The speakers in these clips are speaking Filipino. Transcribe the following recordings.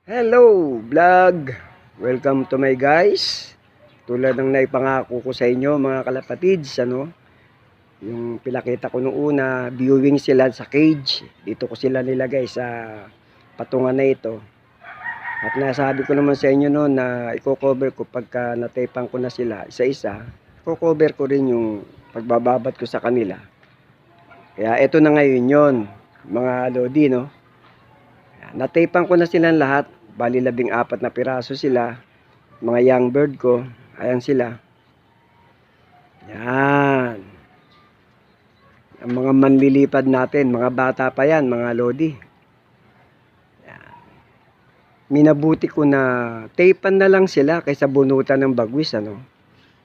Hello vlog! Welcome to my guys. Tulad ng naipangako ko sa inyo mga kalapatids, yung pinakita ko nung una, viewing sila sa cage. Dito ko sila nilagay sa patungan na ito. At nasabi ko naman sa inyo noon na i-cover ko pagka natapang ko na sila isa-isa. I-cover ko rin yung pagbababat ko sa kanila. Kaya ito na ngayon yon, mga lodi, no? Natapang ko na silang lahat. Bali 14 na piraso sila. Mga young bird ko. Ayan sila. Yan. Ang mga manlilipad natin. Mga bata pa yan. Mga lodi. Yan. Minabuti ko na tapan na lang sila kaysa bunutan ng bagwis.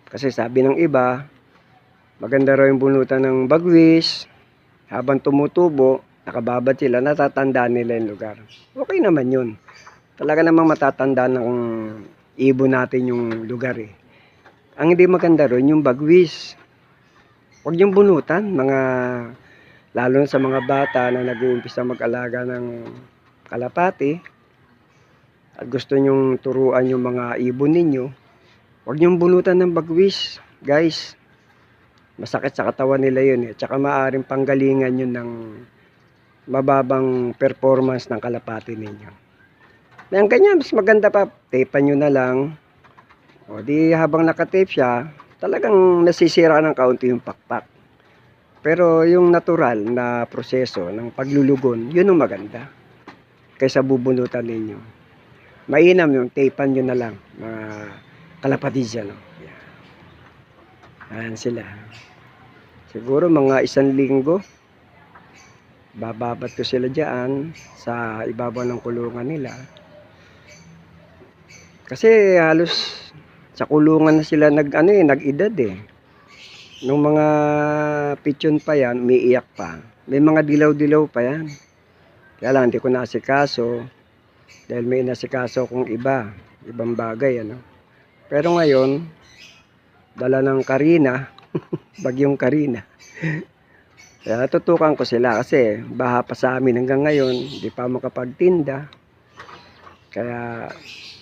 Kasi sabi ng iba, maganda raw yung bunutan ng bagwis. Habang tumutubo, nakababad sila, natatandaan nila yung lugar. Okay naman yun. Talaga namang matatanda ng ibon natin yung lugar eh. Ang hindi maganda ron yung bagwis. Huwag yung bunutan, lalo na sa mga bata na nag-uumpisa mag-alaga ng kalapati at gusto nyong turuan yung mga ibon ninyo, huwag yung bunutan ng bagwis, guys. Masakit sa katawan nila yun eh. Tsaka maaaring panggalingan yun ng mababang performance ng kalapati ninyo. Ang ganyan, mas maganda pa, tapean nyo na lang. O di habang nakatape siya, talagang nasisira ng kaunti yung pakpak. Pero yung natural na proseso ng paglulugon, yun ang maganda. Kaysa bubunutan ninyo. Mainam yung tapean nyo na lang, mga kalapatids yan. Ayan sila. Siguro mga 1 linggo, bababat ko sila dyan sa ibabaw ng kulungan nila. Kasi halos sa kulungan na sila nag-edad eh. Nung mga pigeon pa yan, umiiyak pa. May mga dilaw-dilaw pa yan. Kaya lang, hindi ko naasikaso. Dahil may nasikaso kong ibang bagay, Pero ngayon, dala ng Karina, bagyong Karina. Kaya tutukan ko sila kasi baha pa sa amin hanggang ngayon, hindi pa makapagtinda. Kaya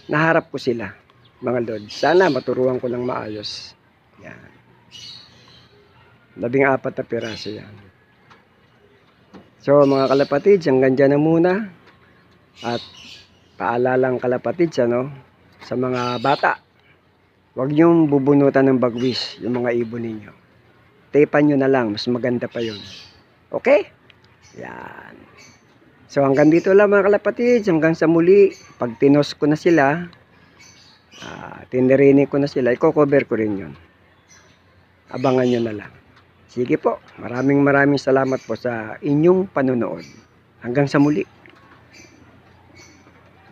naharap ko sila, mga lord. Sana maturuan ko ng maayos. Yan. 14 na piraso yan. So mga kalapatids, hanggang dyan na muna. At paalalang kalapatids, sa mga bata. Huwag niyong bubunutan ng bagwis yung mga ibon ninyo. Tapean nyo na lang, mas maganda pa yun. Okay? Yan. So hanggang dito lang mga kalapatids, hanggang sa muli. Pag tinos ko na sila, tinirinig ko na sila, i-cover ko rin yun. Abangan nyo na lang. Sige po, maraming salamat po sa inyong panonood. Hanggang sa muli.